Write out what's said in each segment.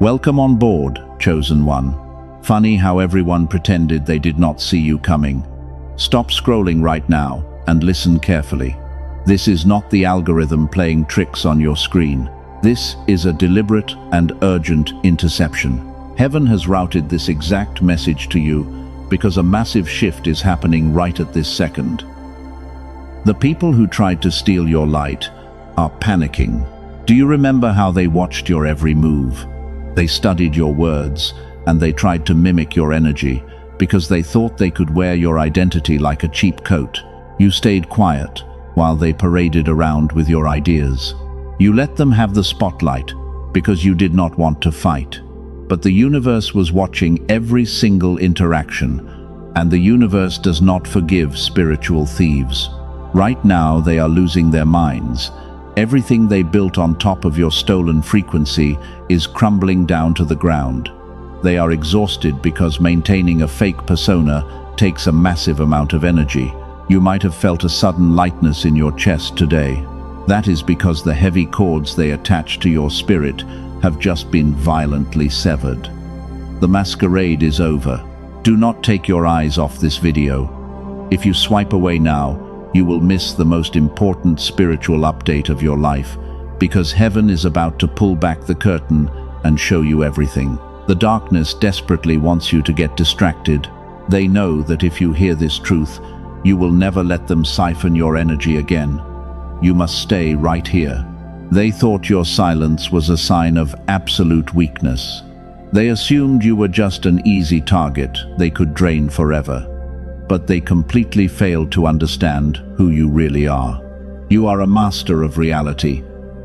Welcome on board, chosen one. Funny how everyone pretended they did not see you coming. Stop scrolling right now and listen carefully. This is not the algorithm playing tricks on your screen. This is a deliberate and urgent interception. Heaven has routed this exact message to you because a massive shift is happening right at this second. The people who tried to steal your light are panicking. Do you remember how they watched your every move? They studied your words, and they tried to mimic your energy because they thought they could wear your identity like a cheap coat. You stayed quiet while they paraded around with your ideas. You let them have the spotlight because you did not want to fight. But the universe was watching every single interaction, and the universe does not forgive spiritual thieves. Right now they are losing their minds. Everything they built on top of your stolen frequency is crumbling down to the ground. They are exhausted because maintaining a fake persona takes a massive amount of energy. You might have felt a sudden lightness in your chest today. That is because the heavy cords they attach to your spirit have just been violently severed. The masquerade is over. Do not take your eyes off this video. If you swipe away now, you will miss the most important spiritual update of your life, because heaven is about to pull back the curtain and show you everything. The darkness desperately wants you to get distracted. They know that if you hear this truth, you will never let them siphon your energy again. You must stay right here. They thought your silence was a sign of absolute weakness. They assumed you were just an easy target they could drain forever. But they completely failed to understand who you really are. You are a master of reality,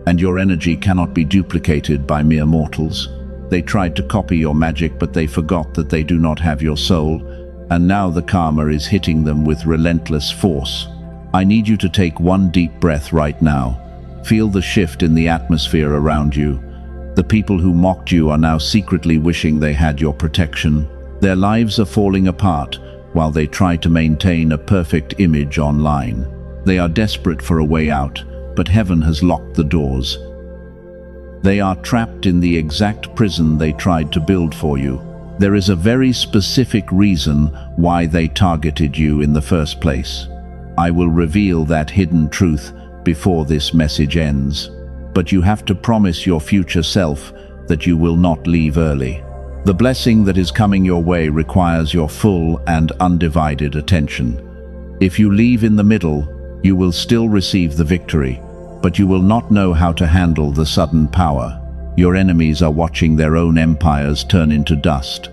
and your energy cannot be duplicated by mere mortals. They tried to copy your magic, but they forgot that they do not have your soul, and now the karma is hitting them with relentless force. I need you to take one deep breath right now. Feel the shift in the atmosphere around you. The people who mocked you are now secretly wishing they had your protection. Their lives are falling apart while they try to maintain a perfect image online. They are desperate for a way out, but heaven has locked the doors. They are trapped in the exact prison they tried to build for you. There is a very specific reason why they targeted you in the first place. I will reveal that hidden truth before this message ends. But you have to promise your future self that you will not leave early. The blessing that is coming your way requires your full and undivided attention. If you leave in the middle, you will still receive the victory, but you will not know how to handle the sudden power. Your enemies are watching their own empires turn into dust.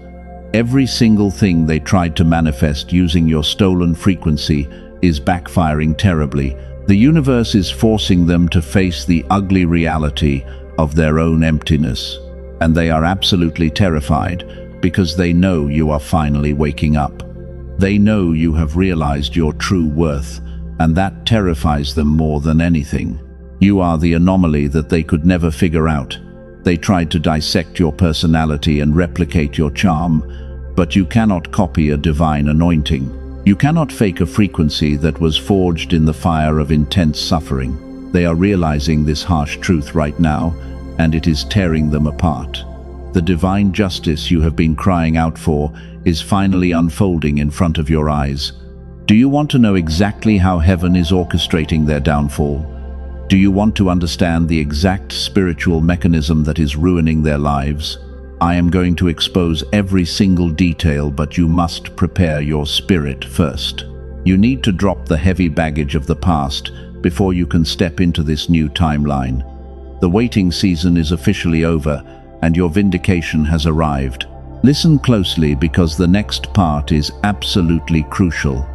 Every single thing they tried to manifest using your stolen frequency is backfiring terribly. The universe is forcing them to face the ugly reality of their own emptiness, and they are absolutely terrified because they know you are finally waking up. They know you have realized your true worth, and that terrifies them more than anything. You are the anomaly that they could never figure out. They tried to dissect your personality and replicate your charm, but you cannot copy a divine anointing. You cannot fake a frequency that was forged in the fire of intense suffering. They are realizing this harsh truth right now, and it is tearing them apart. The divine justice you have been crying out for is finally unfolding in front of your eyes. Do you want to know exactly how heaven is orchestrating their downfall? Do you want to understand the exact spiritual mechanism that is ruining their lives? I am going to expose every single detail, but you must prepare your spirit first. You need to drop the heavy baggage of the past before you can step into this new timeline. The waiting season is officially over, and your vindication has arrived. Listen closely, because the next part is absolutely crucial.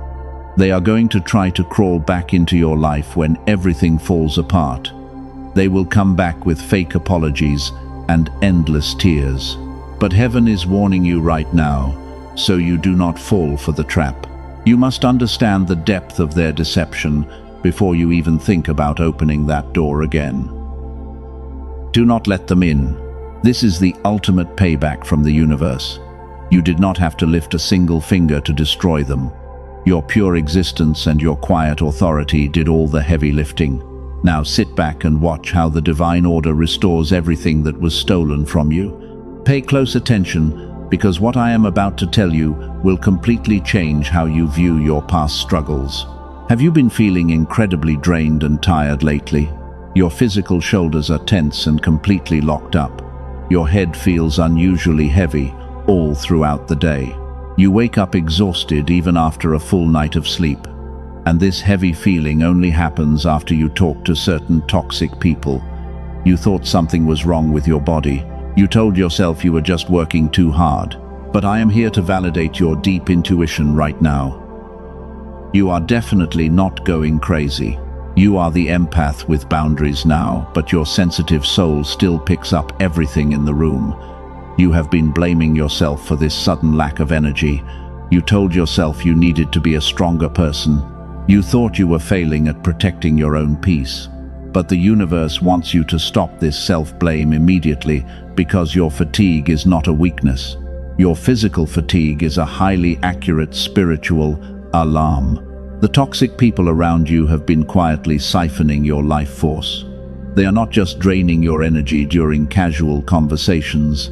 They are going to try to crawl back into your life when everything falls apart. They will come back with fake apologies and endless tears. But heaven is warning you right now, so you do not fall for the trap. You must understand the depth of their deception before you even think about opening that door again. Do not let them in. This is the ultimate payback from the universe. You did not have to lift a single finger to destroy them. Your pure existence and your quiet authority did all the heavy lifting. Now sit back and watch how the divine order restores everything that was stolen from you. Pay close attention, because what I am about to tell you will completely change how you view your past struggles. Have you been feeling incredibly drained and tired lately? Your physical shoulders are tense and completely locked up. Your head feels unusually heavy all throughout the day. You wake up exhausted even after a full night of sleep. And this heavy feeling only happens after you talk to certain toxic people. You thought something was wrong with your body. You told yourself you were just working too hard. But I am here to validate your deep intuition right now. You are definitely not going crazy. You are the empath with boundaries now, but your sensitive soul still picks up everything in the room. You have been blaming yourself for this sudden lack of energy. You told yourself you needed to be a stronger person. You thought you were failing at protecting your own peace. But the universe wants you to stop this self-blame immediately, because your fatigue is not a weakness. Your physical fatigue is a highly accurate spiritual alarm. The toxic people around you have been quietly siphoning your life force. They are not just draining your energy during casual conversations.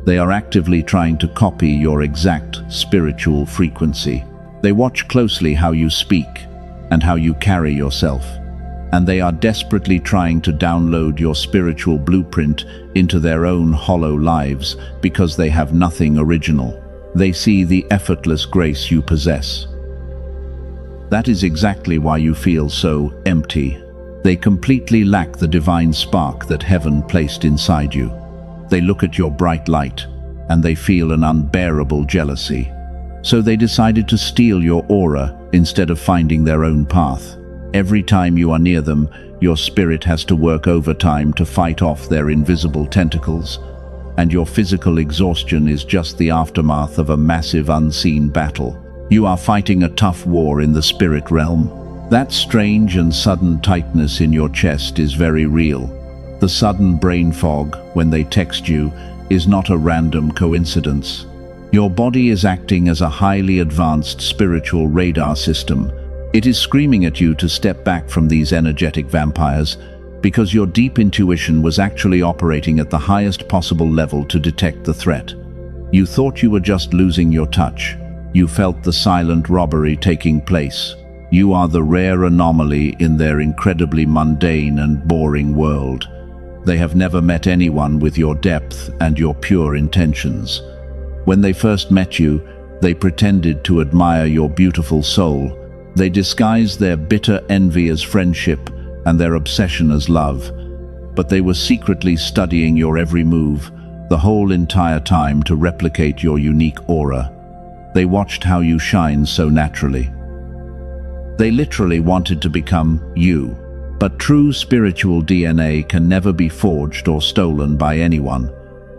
They are actively trying to copy your exact spiritual frequency. They watch closely how you speak and how you carry yourself. And they are desperately trying to download your spiritual blueprint into their own hollow lives because they have nothing original. They see the effortless grace you possess. That is exactly why you feel so empty. They completely lack the divine spark that heaven placed inside you. They look at your bright light, and they feel an unbearable jealousy. So they decided to steal your aura instead of finding their own path. Every time you are near them, your spirit has to work overtime to fight off their invisible tentacles, and your physical exhaustion is just the aftermath of a massive unseen battle. You are fighting a tough war in the spirit realm. That strange and sudden tightness in your chest is very real. The sudden brain fog when they text you is not a random coincidence. Your body is acting as a highly advanced spiritual radar system. It is screaming at you to step back from these energetic vampires, because your deep intuition was actually operating at the highest possible level to detect the threat. You thought you were just losing your touch. You felt the silent robbery taking place. You are the rare anomaly in their incredibly mundane and boring world. They have never met anyone with your depth and your pure intentions. When they first met you, they pretended to admire your beautiful soul. They disguised their bitter envy as friendship and their obsession as love. But they were secretly studying your every move, the whole entire time, to replicate your unique aura. They watched how you shine so naturally. They literally wanted to become you. But true spiritual DNA can never be forged or stolen by anyone.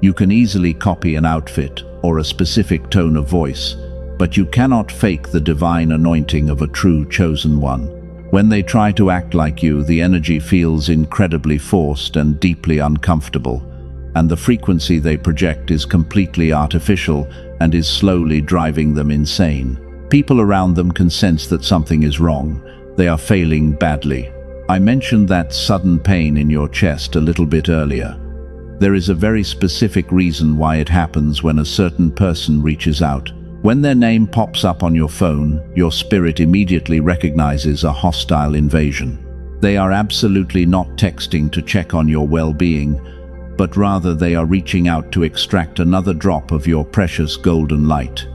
You can easily copy an outfit or a specific tone of voice, but you cannot fake the divine anointing of a true chosen one. When they try to act like you, the energy feels incredibly forced and deeply uncomfortable, and the frequency they project is completely artificial and is slowly driving them insane. People around them can sense that something is wrong. They are failing badly. I mentioned that sudden pain in your chest a little bit earlier. There is a very specific reason why it happens when a certain person reaches out. When their name pops up on your phone, your spirit immediately recognizes a hostile invasion. They are absolutely not texting to check on your well-being, but rather they are reaching out to extract another drop of your precious golden light.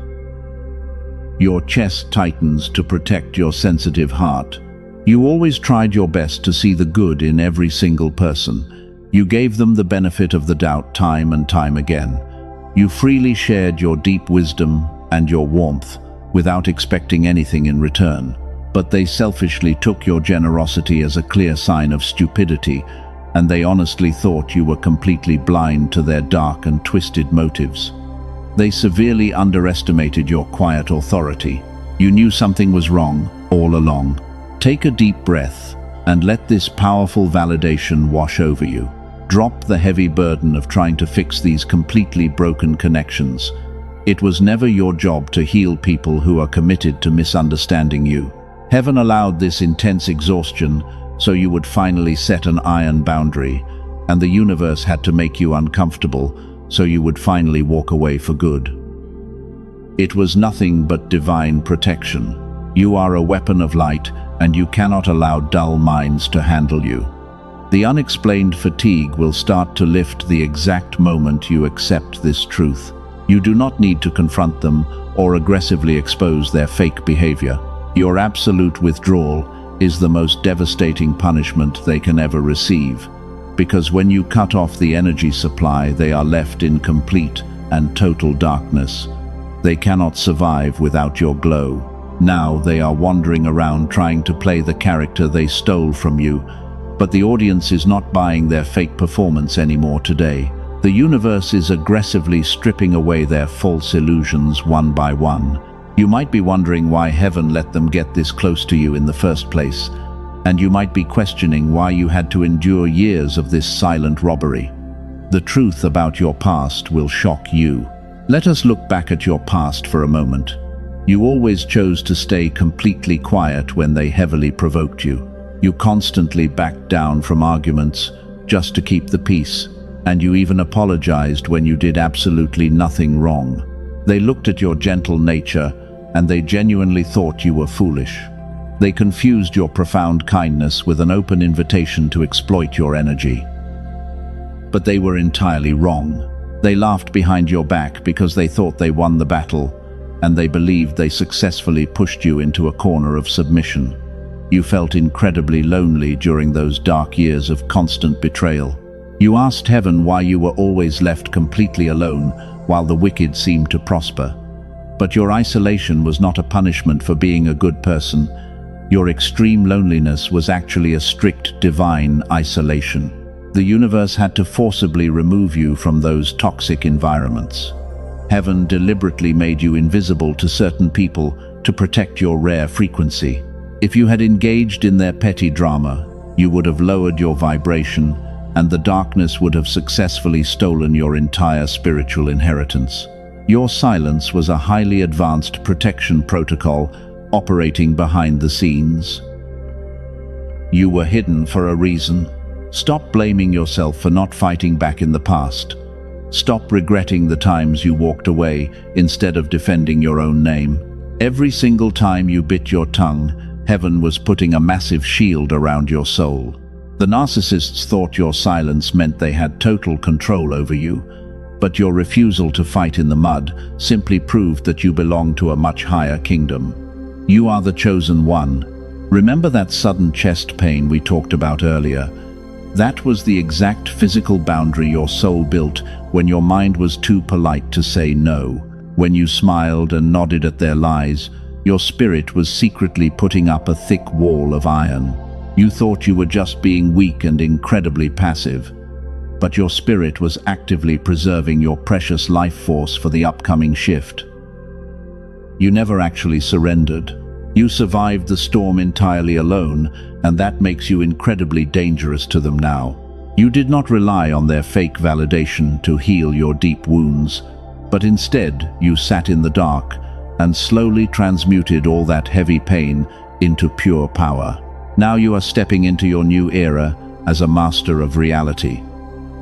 Your chest tightens to protect your sensitive heart. You always tried your best to see the good in every single person. You gave them the benefit of the doubt time and time again. You freely shared your deep wisdom and your warmth without expecting anything in return. But they selfishly took your generosity as a clear sign of stupidity, and they honestly thought you were completely blind to their dark and twisted motives. They severely underestimated your quiet authority. You knew something was wrong all along. Take a deep breath and let this powerful validation wash over you. Drop the heavy burden of trying to fix these completely broken connections. It was never your job to heal people who are committed to misunderstanding you. Heaven allowed this intense exhaustion so you would finally set an iron boundary, and the universe had to make you uncomfortable so you would finally walk away for good. It was nothing but divine protection. You are a weapon of light, and you cannot allow dull minds to handle you. The unexplained fatigue will start to lift the exact moment you accept this truth. You do not need to confront them or aggressively expose their fake behavior. Your absolute withdrawal is the most devastating punishment they can ever receive, because when you cut off the energy supply, they are left in complete and total darkness. They cannot survive without your glow. Now they are wandering around trying to play the character they stole from you, but the audience is not buying their fake performance anymore today. The universe is aggressively stripping away their false illusions one by one. You might be wondering why heaven let them get this close to you in the first place, and you might be questioning why you had to endure years of this silent robbery. The truth about your past will shock you. Let us look back at your past for a moment. You always chose to stay completely quiet when they heavily provoked you. You constantly backed down from arguments just to keep the peace, and you even apologized when you did absolutely nothing wrong. They looked at your gentle nature, and they genuinely thought you were foolish. They confused your profound kindness with an open invitation to exploit your energy. But they were entirely wrong. They laughed behind your back because they thought they won the battle, and they believed they successfully pushed you into a corner of submission. You felt incredibly lonely during those dark years of constant betrayal. You asked heaven why you were always left completely alone while the wicked seemed to prosper. But your isolation was not a punishment for being a good person. Your extreme loneliness was actually a strict divine isolation. The universe had to forcibly remove you from those toxic environments. Heaven deliberately made you invisible to certain people to protect your rare frequency. If you had engaged in their petty drama, you would have lowered your vibration, and the darkness would have successfully stolen your entire spiritual inheritance. Your silence was a highly advanced protection protocol operating behind the scenes. You were hidden for a reason. Stop blaming yourself for not fighting back in the past. Stop regretting the times you walked away instead of defending your own name. Every single time you bit your tongue, heaven was putting a massive shield around your soul. The narcissists thought your silence meant they had total control over you, but your refusal to fight in the mud simply proved that you belong to a much higher kingdom. You are the chosen one. Remember that sudden chest pain we talked about earlier? That was the exact physical boundary your soul built when your mind was too polite to say no. When you smiled and nodded at their lies, your spirit was secretly putting up a thick wall of iron. You thought you were just being weak and incredibly passive, but your spirit was actively preserving your precious life force for the upcoming shift. You never actually surrendered. You survived the storm entirely alone, and that makes you incredibly dangerous to them now. You did not rely on their fake validation to heal your deep wounds, but instead you sat in the dark and slowly transmuted all that heavy pain into pure power. Now you are stepping into your new era as a master of reality.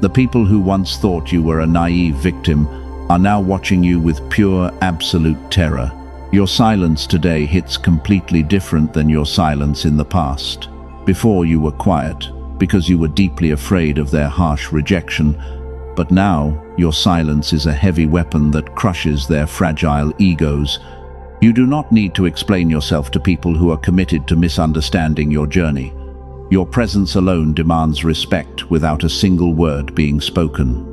The people who once thought you were a naive victim are now watching you with pure, absolute terror. Your silence today hits completely different than your silence in the past. Before you were quiet because you were deeply afraid of their harsh rejection, but now your silence is a heavy weapon that crushes their fragile egos. You do not need to explain yourself to people who are committed to misunderstanding your journey. Your presence alone demands respect without a single word being spoken.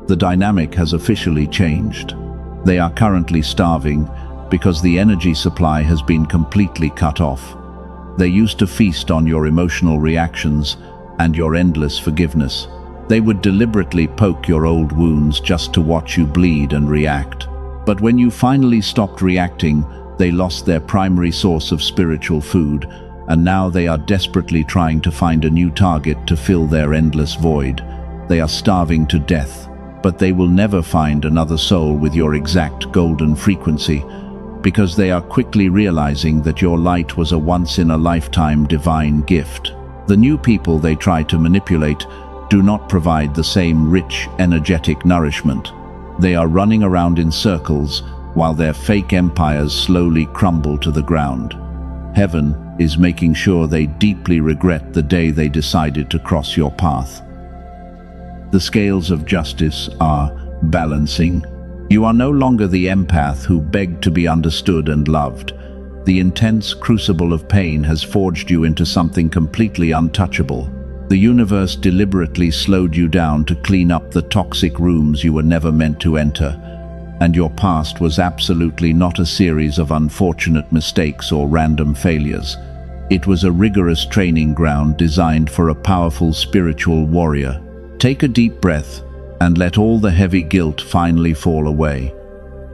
The dynamic has officially changed. They are currently starving because the energy supply has been completely cut off. They used to feast on your emotional reactions and your endless forgiveness. They would deliberately poke your old wounds just to watch you bleed and react. But when you finally stopped reacting, they lost their primary source of spiritual food, and now they are desperately trying to find a new target to fill their endless void. They are starving to death, but they will never find another soul with your exact golden frequency, because they are quickly realizing that your light was a once-in-a-lifetime divine gift. The new people they try to manipulate do not provide the same rich, energetic nourishment. They are running around in circles while their fake empires slowly crumble to the ground. Heaven is making sure they deeply regret the day they decided to cross your path. The scales of justice are balancing. You are no longer the empath who begged to be understood and loved. The intense crucible of pain has forged you into something completely untouchable. The universe deliberately slowed you down to clean up the toxic rooms you were never meant to enter. And your past was absolutely not a series of unfortunate mistakes or random failures. It was a rigorous training ground designed for a powerful spiritual warrior. Take a deep breath and let all the heavy guilt finally fall away.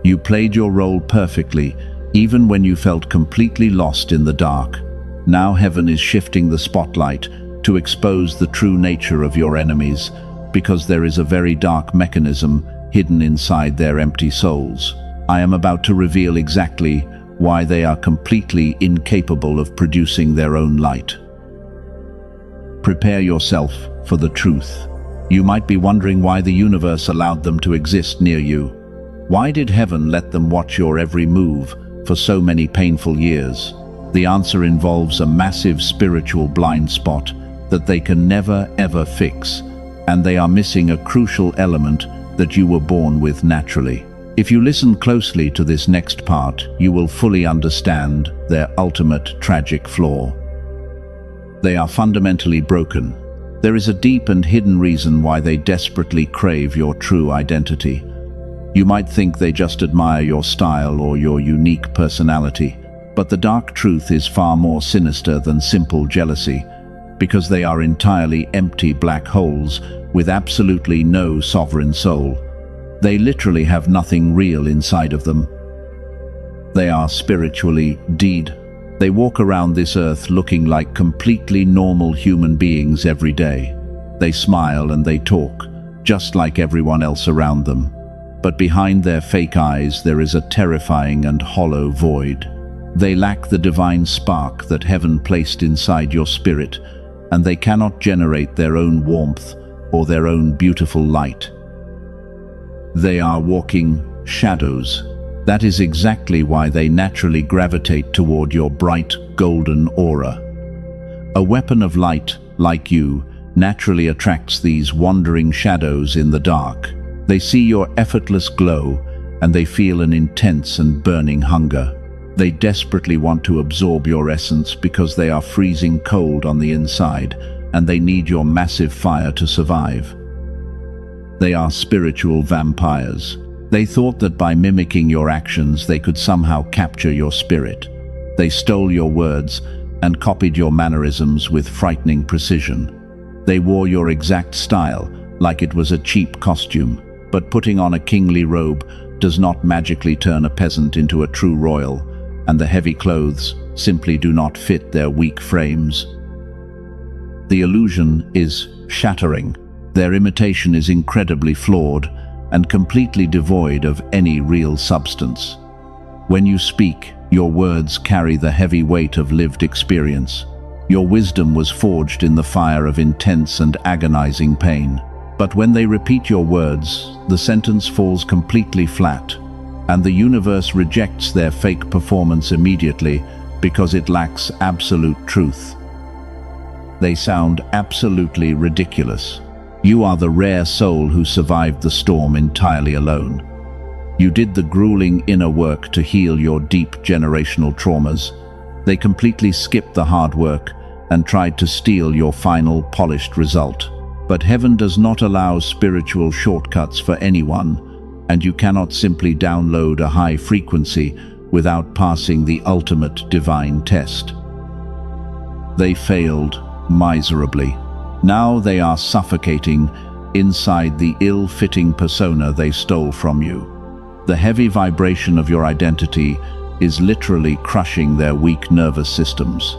You played your role perfectly, even when you felt completely lost in the dark. Now heaven is shifting the spotlight to expose the true nature of your enemies, because there is a very dark mechanism hidden inside their empty souls. I am about to reveal exactly why they are completely incapable of producing their own light. Prepare yourself for the truth. You might be wondering why the universe allowed them to exist near you. Why did heaven let them watch your every move for so many painful years? The answer involves a massive spiritual blind spot that they can never ever fix, and they are missing a crucial element that you were born with naturally. If you listen closely to this next part, you will fully understand their ultimate tragic flaw. They are fundamentally broken. There is a deep and hidden reason why they desperately crave your true identity. You might think they just admire your style or your unique personality, but the dark truth is far more sinister than simple jealousy, because they are entirely empty black holes with absolutely no sovereign soul. They literally have nothing real inside of them. They are spiritually dead. They walk around this earth looking like completely normal human beings every day. They smile and they talk, just like everyone else around them. But behind their fake eyes there is a terrifying and hollow void. They lack the divine spark that heaven placed inside your spirit, and they cannot generate their own warmth or their own beautiful light. They are walking shadows. That is exactly why they naturally gravitate toward your bright, golden aura. A weapon of light, like you, naturally attracts these wandering shadows in the dark. They see your effortless glow, and they feel an intense and burning hunger. They desperately want to absorb your essence because they are freezing cold on the inside, and they need your massive fire to survive. They are spiritual vampires. They thought that by mimicking your actions they could somehow capture your spirit. They stole your words and copied your mannerisms with frightening precision. They wore your exact style like it was a cheap costume, but putting on a kingly robe does not magically turn a peasant into a true royal, and the heavy clothes simply do not fit their weak frames. The illusion is shattering. Their imitation is incredibly flawed and completely devoid of any real substance. When you speak, your words carry the heavy weight of lived experience. Your wisdom was forged in the fire of intense and agonizing pain. But when they repeat your words, the sentence falls completely flat, and the universe rejects their fake performance immediately because it lacks absolute truth. They sound absolutely ridiculous. You are the rare soul who survived the storm entirely alone. You did the grueling inner work to heal your deep generational traumas. They completely skipped the hard work and tried to steal your final polished result. But heaven does not allow spiritual shortcuts for anyone, and you cannot simply download a high frequency without passing the ultimate divine test. They failed miserably. Now they are suffocating inside the ill-fitting persona they stole from you. The heavy vibration of your identity is literally crushing their weak nervous systems.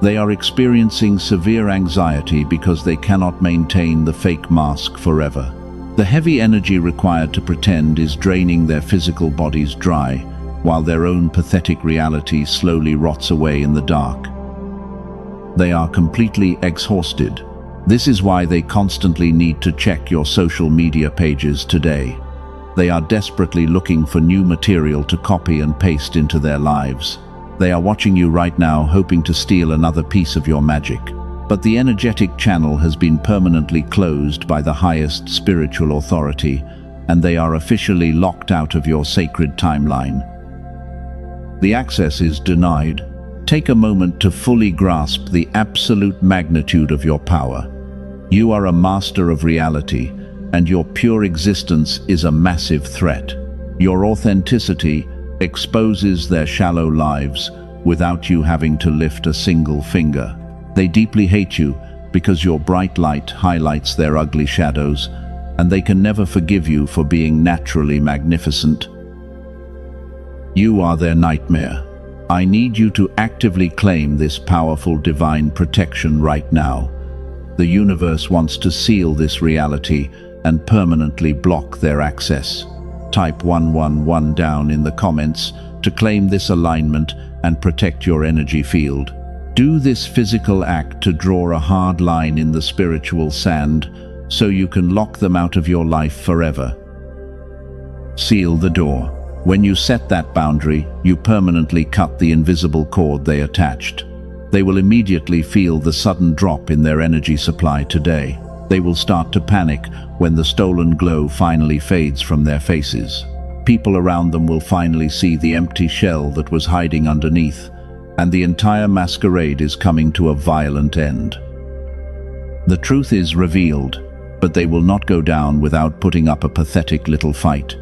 They are experiencing severe anxiety because they cannot maintain the fake mask forever. The heavy energy required to pretend is draining their physical bodies dry, while their own pathetic reality slowly rots away in the dark. They are completely exhausted. This is why they constantly need to check your social media pages today. They are desperately looking for new material to copy and paste into their lives. They are watching you right now, hoping to steal another piece of your magic. But the energetic channel has been permanently closed by the highest spiritual authority, and they are officially locked out of your sacred timeline. The access is denied. Take a moment to fully grasp the absolute magnitude of your power. You are a master of reality, and your pure existence is a massive threat. Your authenticity exposes their shallow lives without you having to lift a single finger. They deeply hate you because your bright light highlights their ugly shadows, and they can never forgive you for being naturally magnificent. You are their nightmare. I need you to actively claim this powerful divine protection right now. The universe wants to seal this reality and permanently block their access. Type 111 down in the comments to claim this alignment and protect your energy field. Do this physical act to draw a hard line in the spiritual sand so you can lock them out of your life forever. Seal the door. When you set that boundary, you permanently cut the invisible cord they attached. They will immediately feel the sudden drop in their energy supply today. They will start to panic when the stolen glow finally fades from their faces. People around them will finally see the empty shell that was hiding underneath, and the entire masquerade is coming to a violent end. The truth is revealed, but they will not go down without putting up a pathetic little fight.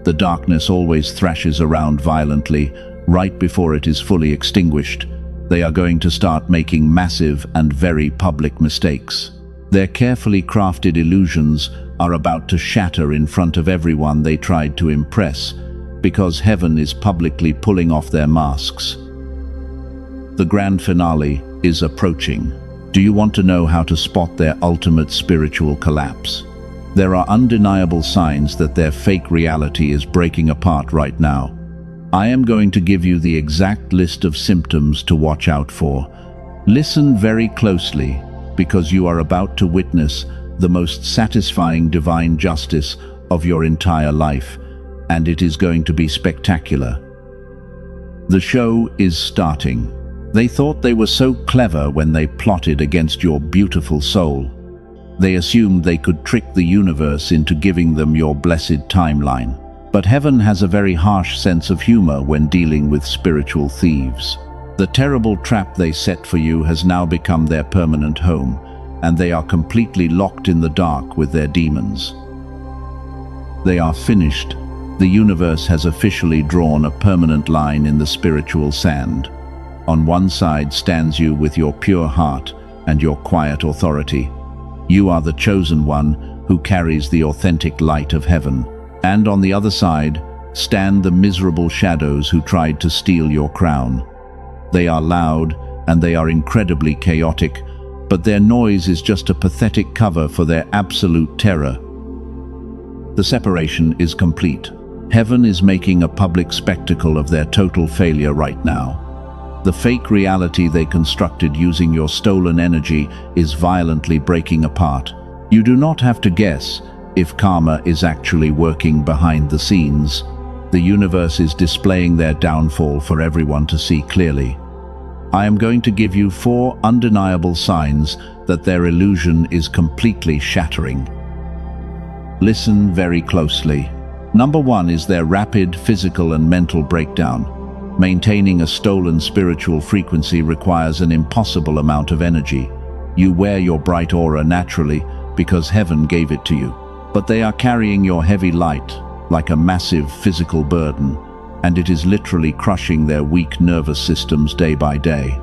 The darkness always thrashes around violently, right before it is fully extinguished. They are going to start making massive and very public mistakes. Their carefully crafted illusions are about to shatter in front of everyone they tried to impress, because heaven is publicly pulling off their masks. The grand finale is approaching. Do you want to know how to spot their ultimate spiritual collapse? There are undeniable signs that their fake reality is breaking apart right now. I am going to give you the exact list of symptoms to watch out for. Listen very closely, because you are about to witness the most satisfying divine justice of your entire life, and it is going to be spectacular. The show is starting. They thought they were so clever when they plotted against your beautiful soul. They assumed they could trick the universe into giving them your blessed timeline. But heaven has a very harsh sense of humor when dealing with spiritual thieves. The terrible trap they set for you has now become their permanent home, and they are completely locked in the dark with their demons. They are finished. The universe has officially drawn a permanent line in the spiritual sand. On one side stands you with your pure heart and your quiet authority. You are the chosen one who carries the authentic light of heaven. And on the other side stand the miserable shadows who tried to steal your crown. They are loud and they are incredibly chaotic, but their noise is just a pathetic cover for their absolute terror. The separation is complete. Heaven is making a public spectacle of their total failure right now. The fake reality they constructed using your stolen energy is violently breaking apart. You do not have to guess if karma is actually working behind the scenes. The universe is displaying their downfall for everyone to see clearly. I am going to give you 4 undeniable signs that their illusion is completely shattering. Listen very closely. Number 1 is their rapid physical and mental breakdown. Maintaining a stolen spiritual frequency requires an impossible amount of energy. You wear your bright aura naturally because heaven gave it to you. But they are carrying your heavy light like a massive physical burden, and it is literally crushing their weak nervous systems day by day.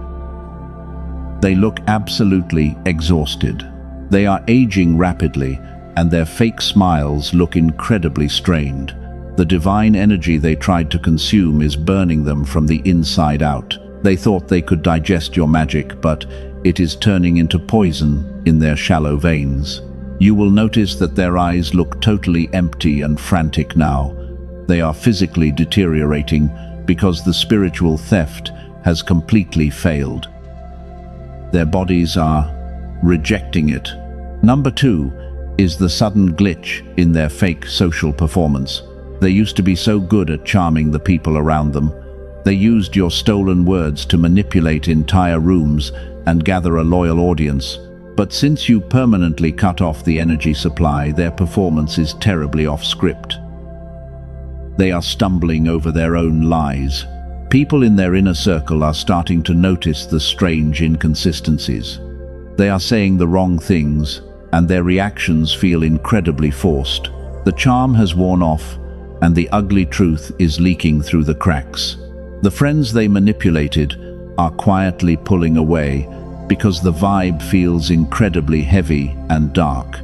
They look absolutely exhausted. They are aging rapidly, and their fake smiles look incredibly strained. The divine energy they tried to consume is burning them from the inside out. They thought they could digest your magic, but it is turning into poison in their shallow veins. You will notice that their eyes look totally empty and frantic now. They are physically deteriorating because the spiritual theft has completely failed. Their bodies are rejecting it. Number 2 is the sudden glitch in their fake social performance. They used to be so good at charming the people around them. They used your stolen words to manipulate entire rooms and gather a loyal audience. But since you permanently cut off the energy supply, their performance is terribly off script. They are stumbling over their own lies. People in their inner circle are starting to notice the strange inconsistencies. They are saying the wrong things, and their reactions feel incredibly forced. The charm has worn off, and the ugly truth is leaking through the cracks. The friends they manipulated are quietly pulling away because the vibe feels incredibly heavy and dark.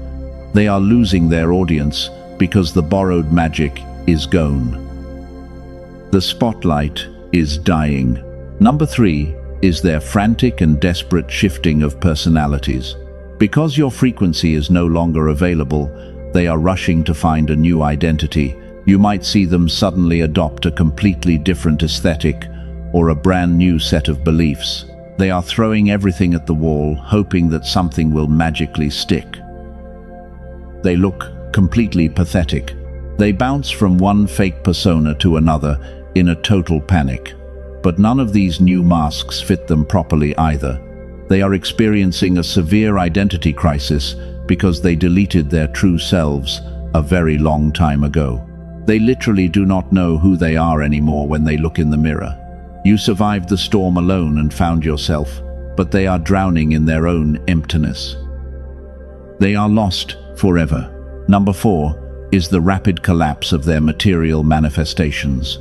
They are losing their audience because the borrowed magic is gone. The spotlight is dying. Number 3 is their frantic and desperate shifting of personalities. Because your frequency is no longer available, they are rushing to find a new identity. You might see them suddenly adopt a completely different aesthetic or a brand new set of beliefs. They are throwing everything at the wall, hoping that something will magically stick. They look completely pathetic. They bounce from one fake persona to another in a total panic. But none of these new masks fit them properly either. They are experiencing a severe identity crisis because they deleted their true selves a very long time ago. They literally do not know who they are anymore when they look in the mirror. You survived the storm alone and found yourself, but they are drowning in their own emptiness. They are lost forever. Number 4 is the rapid collapse of their material manifestations.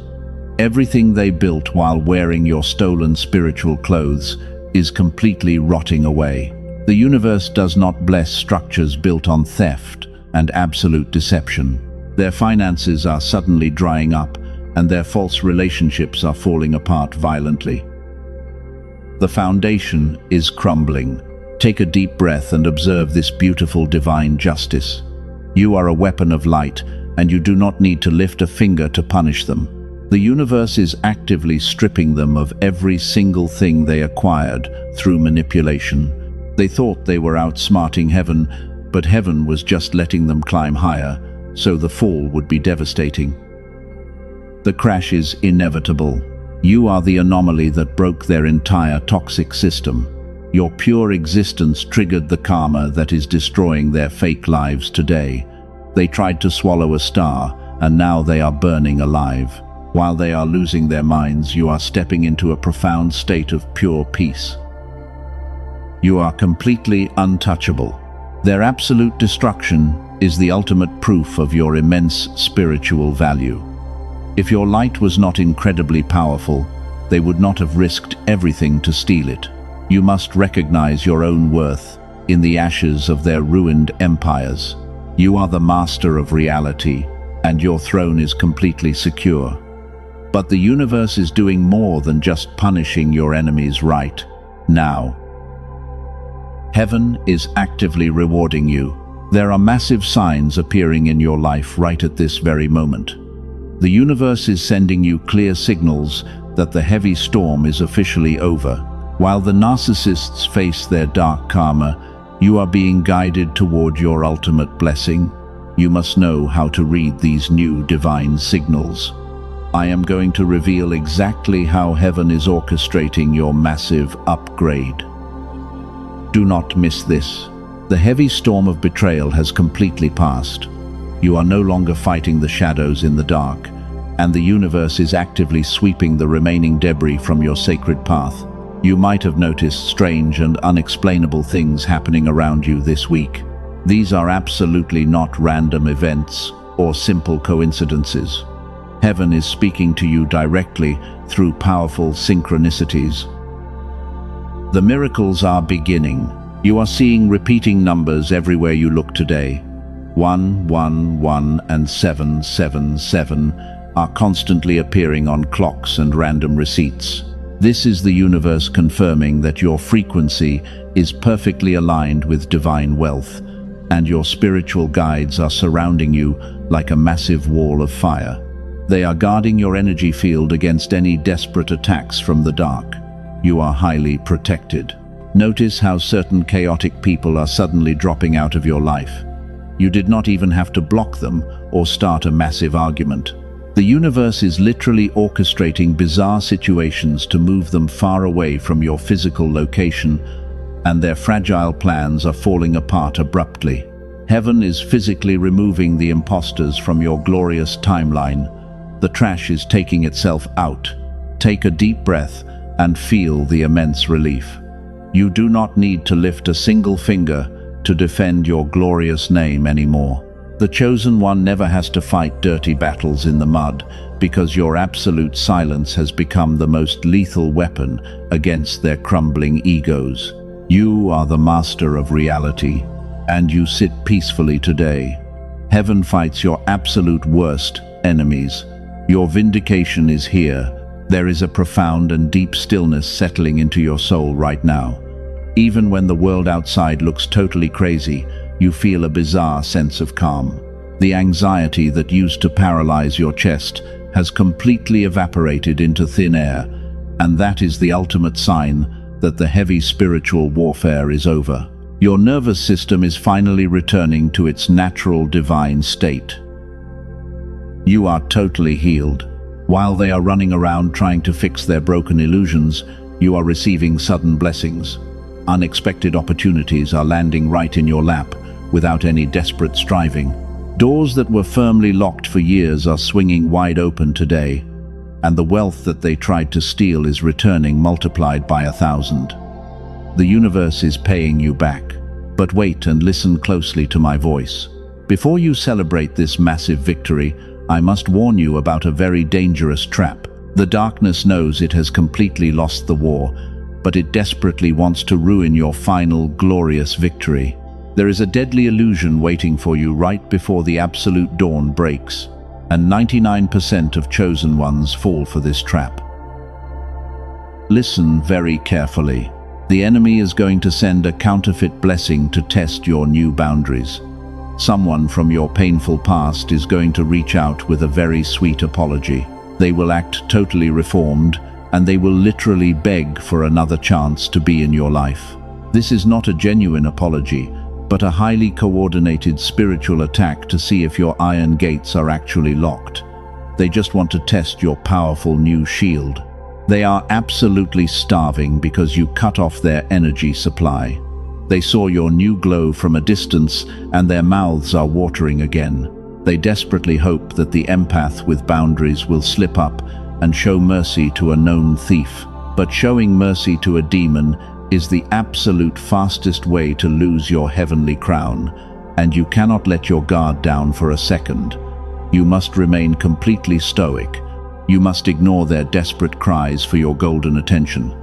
Everything they built while wearing your stolen spiritual clothes is completely rotting away. The universe does not bless structures built on theft and absolute deception. Their finances are suddenly drying up, and their false relationships are falling apart violently. The foundation is crumbling. Take a deep breath and observe this beautiful divine justice. You are a weapon of light, and you do not need to lift a finger to punish them. The universe is actively stripping them of every single thing they acquired through manipulation. They thought they were outsmarting heaven, but heaven was just letting them climb higher, so the fall would be devastating. The crash is inevitable. You are the anomaly that broke their entire toxic system. Your pure existence triggered the karma that is destroying their fake lives today. They tried to swallow a star, and now they are burning alive. While they are losing their minds, you are stepping into a profound state of pure peace. You are completely untouchable. Their absolute destruction is the ultimate proof of your immense spiritual value. If your light was not incredibly powerful, they would not have risked everything to steal it. You must recognize your own worth in the ashes of their ruined empires. You are the master of reality, and your throne is completely secure. But the universe is doing more than just punishing your enemies right now. Heaven is actively rewarding you. There are massive signs appearing in your life right at this very moment. The universe is sending you clear signals that the heavy storm is officially over. While the narcissists face their dark karma, you are being guided toward your ultimate blessing. You must know how to read these new divine signals. I am going to reveal exactly how heaven is orchestrating your massive upgrade. Do not miss this. The heavy storm of betrayal has completely passed. You are no longer fighting the shadows in the dark, and the universe is actively sweeping the remaining debris from your sacred path. You might have noticed strange and unexplainable things happening around you this week. These are absolutely not random events or simple coincidences. Heaven is speaking to you directly through powerful synchronicities. The miracles are beginning. You are seeing repeating numbers everywhere you look today. 1, 1, 1 and 7, 7, 7 are constantly appearing on clocks and random receipts. This is the universe confirming that your frequency is perfectly aligned with divine wealth, and your spiritual guides are surrounding you like a massive wall of fire. They are guarding your energy field against any desperate attacks from the dark. You are highly protected. Notice how certain chaotic people are suddenly dropping out of your life. You did not even have to block them or start a massive argument. The universe is literally orchestrating bizarre situations to move them far away from your physical location, and their fragile plans are falling apart abruptly. Heaven is physically removing the imposters from your glorious timeline. The trash is taking itself out. Take a deep breath and feel the immense relief. You do not need to lift a single finger to defend your glorious name anymore. The chosen one never has to fight dirty battles in the mud, because your absolute silence has become the most lethal weapon against their crumbling egos. You are the master of reality, and you sit peacefully today. Heaven fights your absolute worst enemies. Your vindication is here. There is a profound and deep stillness settling into your soul right now. Even when the world outside looks totally crazy, you feel a bizarre sense of calm. The anxiety that used to paralyze your chest has completely evaporated into thin air, and that is the ultimate sign that the heavy spiritual warfare is over. Your nervous system is finally returning to its natural divine state. You are totally healed. While they are running around trying to fix their broken illusions, you are receiving sudden blessings. Unexpected opportunities are landing right in your lap without any desperate striving. Doors that were firmly locked for years are swinging wide open today, and the wealth that they tried to steal is returning multiplied by 1,000. The universe is paying you back. But wait and listen closely to my voice. Before you celebrate this massive victory, I must warn you about a very dangerous trap. The darkness knows it has completely lost the war, but it desperately wants to ruin your final glorious victory. There is a deadly illusion waiting for you right before the absolute dawn breaks, and 99% of chosen ones fall for this trap. Listen very carefully. The enemy is going to send a counterfeit blessing to test your new boundaries. Someone from your painful past is going to reach out with a very sweet apology. They will act totally reformed, and they will literally beg for another chance to be in your life. This is not a genuine apology, but a highly coordinated spiritual attack to see if your iron gates are actually locked. They just want to test your powerful new shield. They are absolutely starving because you cut off their energy supply. They saw your new glow from a distance, and their mouths are watering again. They desperately hope that the empath with boundaries will slip up and show mercy to a known thief. But showing mercy to a demon is the absolute fastest way to lose your heavenly crown, and you cannot let your guard down for a second. You must remain completely stoic. You must ignore their desperate cries for your golden attention.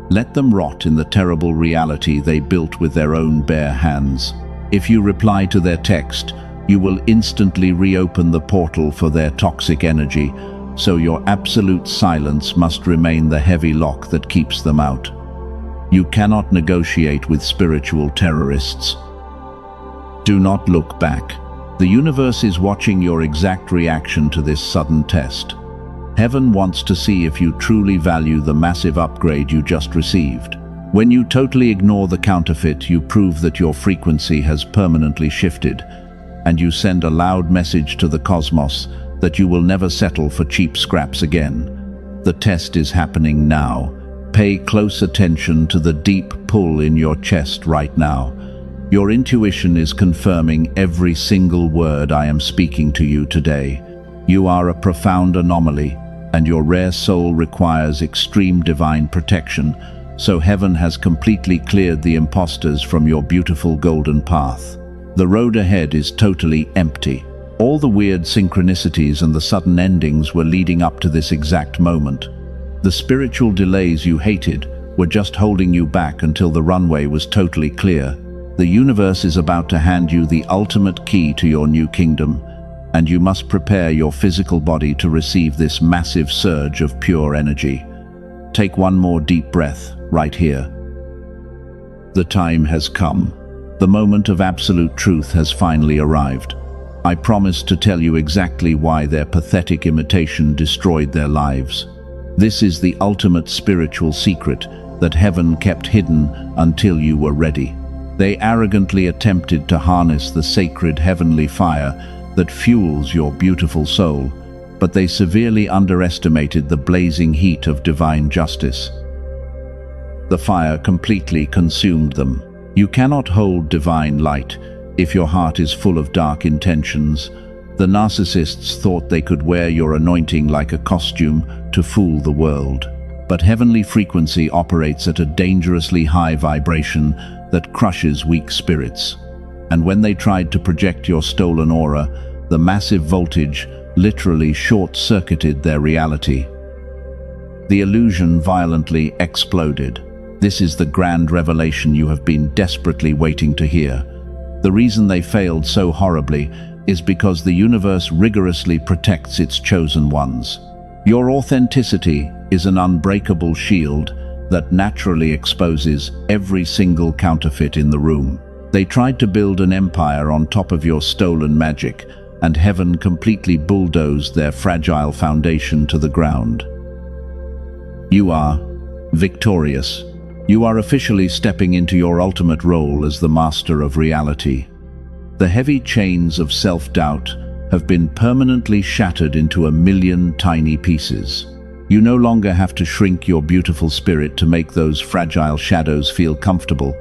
Let them rot in the terrible reality they built with their own bare hands. If you reply to their text, you will instantly reopen the portal for their toxic energy, so your absolute silence must remain the heavy lock that keeps them out. You cannot negotiate with spiritual terrorists. Do not look back. The universe is watching your exact reaction to this sudden test. Heaven wants to see if you truly value the massive upgrade you just received. When you totally ignore the counterfeit, you prove that your frequency has permanently shifted, and you send a loud message to the cosmos that you will never settle for cheap scraps again. The test is happening now. Pay close attention to the deep pull in your chest right now. Your intuition is confirming every single word I am speaking to you today. You are a profound anomaly, and your rare soul requires extreme divine protection, so heaven has completely cleared the imposters from your beautiful golden path. The road ahead is totally empty. All the weird synchronicities and the sudden endings were leading up to this exact moment. The spiritual delays you hated were just holding you back until the runway was totally clear. The universe is about to hand you the ultimate key to your new kingdom, and you must prepare your physical body to receive this massive surge of pure energy. Take one more deep breath right here. The time has come. The moment of absolute truth has finally arrived. I promise to tell you exactly why their pathetic imitation destroyed their lives. This is the ultimate spiritual secret that heaven kept hidden until you were ready. They arrogantly attempted to harness the sacred heavenly fire that fuels your beautiful soul, but they severely underestimated the blazing heat of divine justice. The fire completely consumed them. You cannot hold divine light if your heart is full of dark intentions. The narcissists thought they could wear your anointing like a costume to fool the world. But heavenly frequency operates at a dangerously high vibration that crushes weak spirits. And when they tried to project your stolen aura, the massive voltage literally short-circuited their reality. The illusion violently exploded. This is the grand revelation you have been desperately waiting to hear. The reason they failed so horribly is because the universe rigorously protects its chosen ones. Your authenticity is an unbreakable shield that naturally exposes every single counterfeit in the room. They tried to build an empire on top of your stolen magic, and heaven completely bulldozed their fragile foundation to the ground. You are victorious. You are officially stepping into your ultimate role as the master of reality. The heavy chains of self-doubt have been permanently shattered into a million tiny pieces. You no longer have to shrink your beautiful spirit to make those fragile shadows feel comfortable,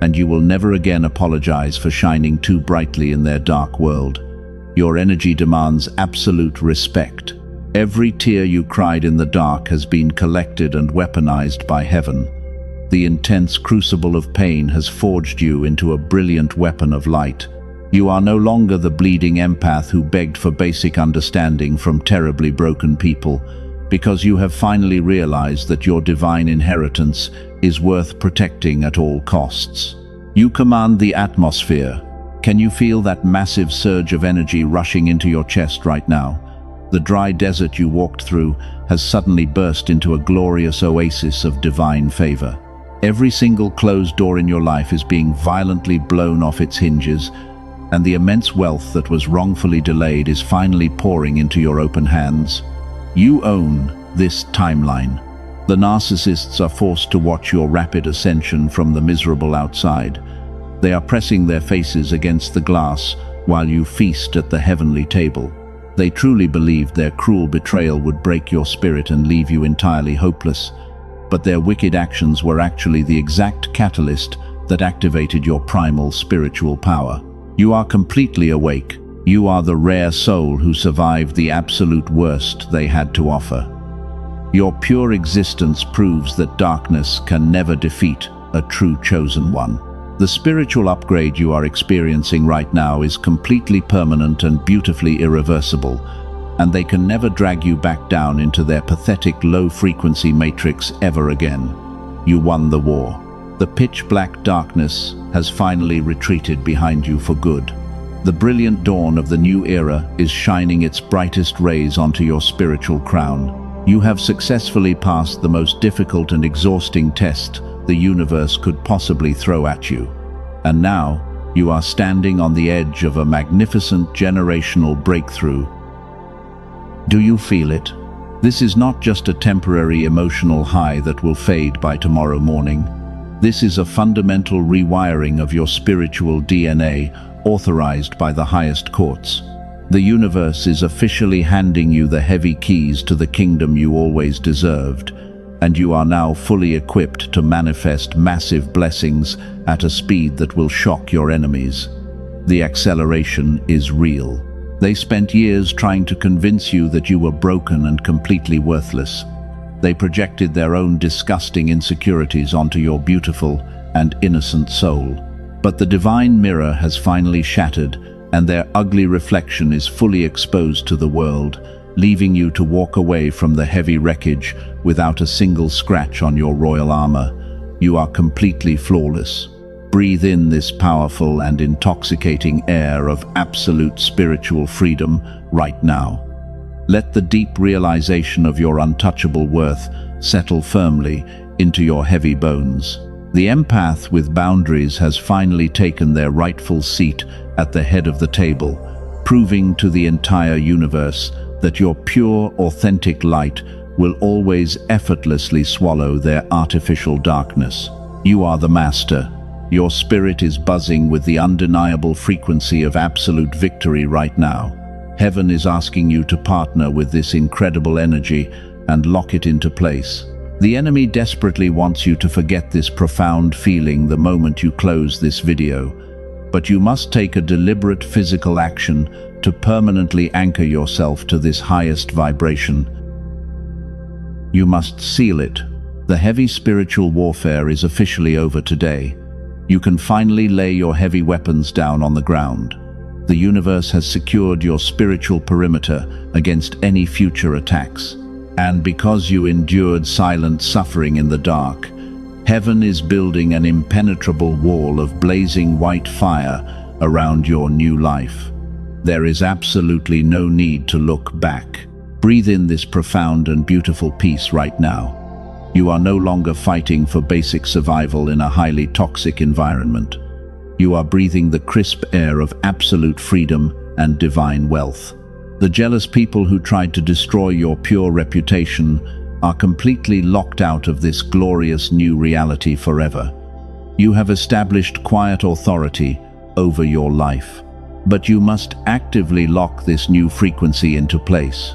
and you will never again apologize for shining too brightly in their dark world. Your energy demands absolute respect. Every tear you cried in the dark has been collected and weaponized by heaven. The intense crucible of pain has forged you into a brilliant weapon of light. You are no longer the bleeding empath who begged for basic understanding from terribly broken people, because you have finally realized that your divine inheritance is worth protecting at all costs. You command the atmosphere. Can you feel that massive surge of energy rushing into your chest right now? The dry desert you walked through has suddenly burst into a glorious oasis of divine favor. Every single closed door in your life is being violently blown off its hinges, and the immense wealth that was wrongfully delayed is finally pouring into your open hands. You own this timeline. The narcissists are forced to watch your rapid ascension from the miserable outside. They are pressing their faces against the glass while you feast at the heavenly table. They truly believed their cruel betrayal would break your spirit and leave you entirely hopeless. But their wicked actions were actually the exact catalyst that activated your primal spiritual power. You are completely awake. You are the rare soul who survived the absolute worst they had to offer. Your pure existence proves that darkness can never defeat a true chosen one. The spiritual upgrade you are experiencing right now is completely permanent and beautifully irreversible, and they can never drag you back down into their pathetic low-frequency matrix ever again. You won the war. The pitch-black darkness has finally retreated behind you for good. The brilliant dawn of the new era is shining its brightest rays onto your spiritual crown. You have successfully passed the most difficult and exhausting test the universe could possibly throw at you. And now, you are standing on the edge of a magnificent generational breakthrough. Do you feel it? This is not just a temporary emotional high that will fade by tomorrow morning. This is a fundamental rewiring of your spiritual DNA, authorized by the highest courts. The universe is officially handing you the heavy keys to the kingdom you always deserved, and you are now fully equipped to manifest massive blessings at a speed that will shock your enemies. The acceleration is real. They spent years trying to convince you that you were broken and completely worthless. They projected their own disgusting insecurities onto your beautiful and innocent soul. But the divine mirror has finally shattered, and their ugly reflection is fully exposed to the world, leaving you to walk away from the heavy wreckage without a single scratch on your royal armor. You are completely flawless. Breathe in this powerful and intoxicating air of absolute spiritual freedom right now. Let the deep realization of your untouchable worth settle firmly into your heavy bones. The empath with boundaries has finally taken their rightful seat at the head of the table, proving to the entire universe that your pure, authentic light will always effortlessly swallow their artificial darkness. You are the master. Your spirit is buzzing with the undeniable frequency of absolute victory right now. Heaven is asking you to partner with this incredible energy and lock it into place. The enemy desperately wants you to forget this profound feeling the moment you close this video, but you must take a deliberate physical action to permanently anchor yourself to this highest vibration. You must seal it. The heavy spiritual warfare is officially over today. You can finally lay your heavy weapons down on the ground. The universe has secured your spiritual perimeter against any future attacks. And because you endured silent suffering in the dark, heaven is building an impenetrable wall of blazing white fire around your new life. There is absolutely no need to look back. Breathe in this profound and beautiful peace right now. You are no longer fighting for basic survival in a highly toxic environment. You are breathing the crisp air of absolute freedom and divine wealth. The jealous people who tried to destroy your pure reputation are completely locked out of this glorious new reality forever. You have established quiet authority over your life, but you must actively lock this new frequency into place.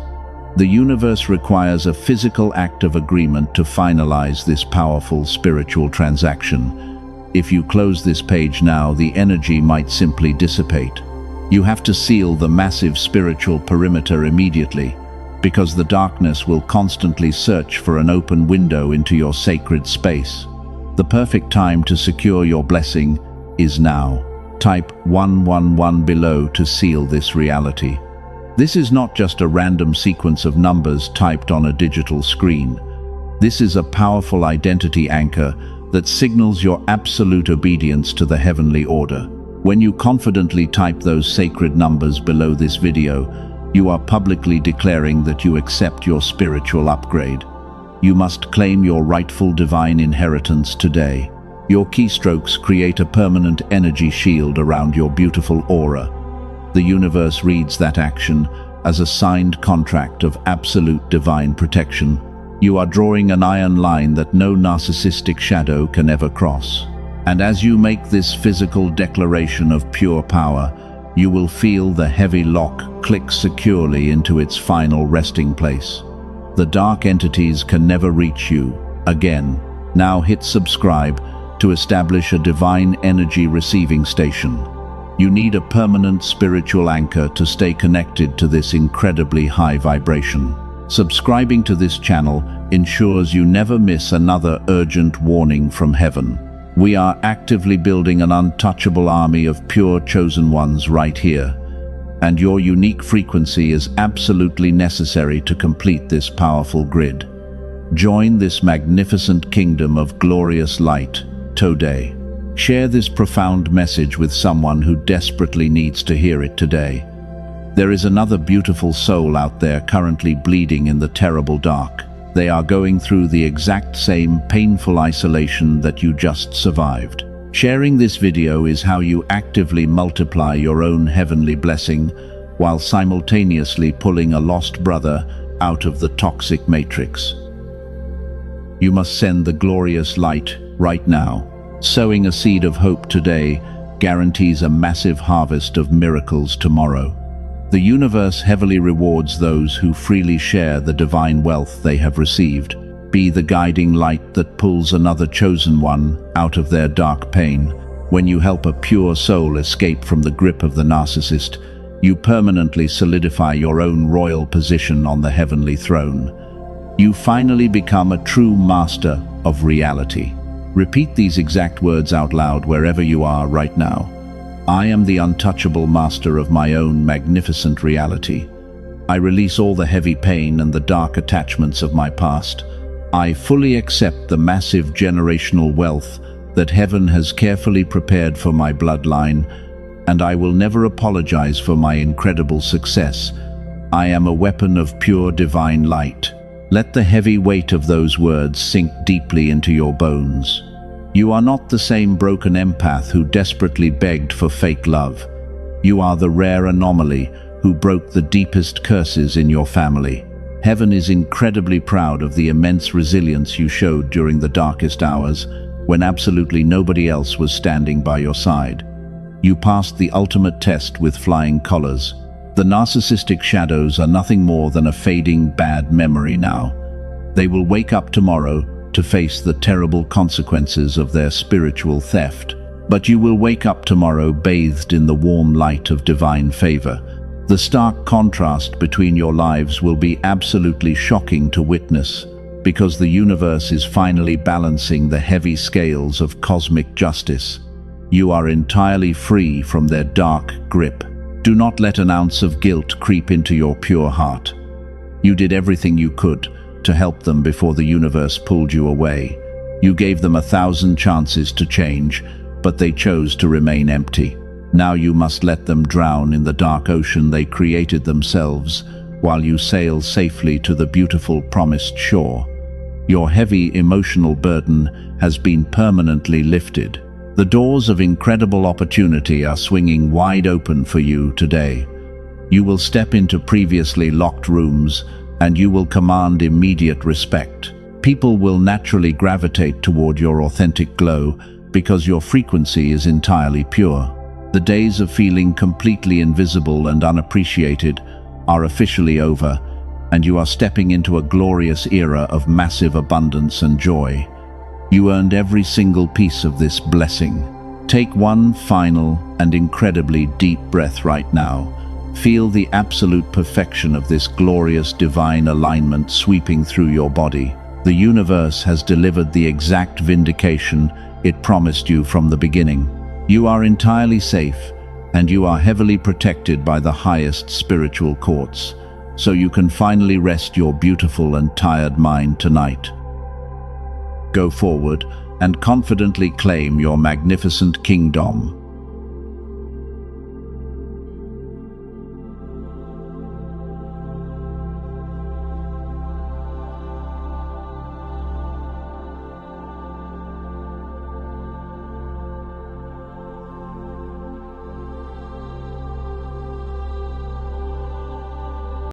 The universe requires a physical act of agreement to finalize this powerful spiritual transaction. If you close this page now, the energy might simply dissipate. You have to seal the massive spiritual perimeter immediately, because the darkness will constantly search for an open window into your sacred space. The perfect time to secure your blessing is now. Type 111 below to seal this reality. This is not just a random sequence of numbers typed on a digital screen. This is a powerful identity anchor that signals your absolute obedience to the heavenly order. When you confidently type those sacred numbers below this video, you are publicly declaring that you accept your spiritual upgrade. You must claim your rightful divine inheritance today. Your keystrokes create a permanent energy shield around your beautiful aura. The universe reads that action as a signed contract of absolute divine protection. You are drawing an iron line that no narcissistic shadow can ever cross. And as you make this physical declaration of pure power, you will feel the heavy lock click securely into its final resting place. The dark entities can never reach you again. Now hit subscribe to establish a divine energy receiving station. You need a permanent spiritual anchor to stay connected to this incredibly high vibration. Subscribing to this channel ensures you never miss another urgent warning from heaven. We are actively building an untouchable army of pure chosen ones right here, and your unique frequency is absolutely necessary to complete this powerful grid. Join this magnificent kingdom of glorious light today. Share this profound message with someone who desperately needs to hear it today. There is another beautiful soul out there currently bleeding in the terrible dark. They are going through the exact same painful isolation that you just survived. Sharing this video is how you actively multiply your own heavenly blessing while simultaneously pulling a lost brother out of the toxic matrix. You must send the glorious light right now. Sowing a seed of hope today guarantees a massive harvest of miracles tomorrow. The universe heavily rewards those who freely share the divine wealth they have received. Be the guiding light that pulls another chosen one out of their dark pain. When you help a pure soul escape from the grip of the narcissist, you permanently solidify your own royal position on the heavenly throne. You finally become a true master of reality. Repeat these exact words out loud wherever you are right now. I am the untouchable master of my own magnificent reality. I release all the heavy pain and the dark attachments of my past. I fully accept the massive generational wealth that heaven has carefully prepared for my bloodline, and I will never apologize for my incredible success. I am a weapon of pure divine light. Let the heavy weight of those words sink deeply into your bones. You are not the same broken empath who desperately begged for fake love. You are the rare anomaly who broke the deepest curses in your family. Heaven is incredibly proud of the immense resilience you showed during the darkest hours, when absolutely nobody else was standing by your side. You passed the ultimate test with flying colors. The narcissistic shadows are nothing more than a fading bad memory now. They will wake up tomorrow to face the terrible consequences of their spiritual theft. But you will wake up tomorrow bathed in the warm light of divine favor. The stark contrast between your lives will be absolutely shocking to witness, because the universe is finally balancing the heavy scales of cosmic justice. You are entirely free from their dark grip. Do not let an ounce of guilt creep into your pure heart. You did everything you could to help them before the universe pulled you away. You gave them 1,000 chances to change, but they chose to remain empty. Now you must let them drown in the dark ocean they created themselves, while you sail safely to the beautiful promised shore. Your heavy emotional burden has been permanently lifted. The doors of incredible opportunity are swinging wide open for you today. You will step into previously locked rooms, and you will command immediate respect. People will naturally gravitate toward your authentic glow because your frequency is entirely pure. The days of feeling completely invisible and unappreciated are officially over, and you are stepping into a glorious era of massive abundance and joy. You earned every single piece of this blessing. Take one final and incredibly deep breath right now. Feel the absolute perfection of this glorious divine alignment sweeping through your body. The universe has delivered the exact vindication it promised you from the beginning. You are entirely safe, and you are heavily protected by the highest spiritual courts, so you can finally rest your beautiful and tired mind tonight. Go forward and confidently claim your magnificent kingdom.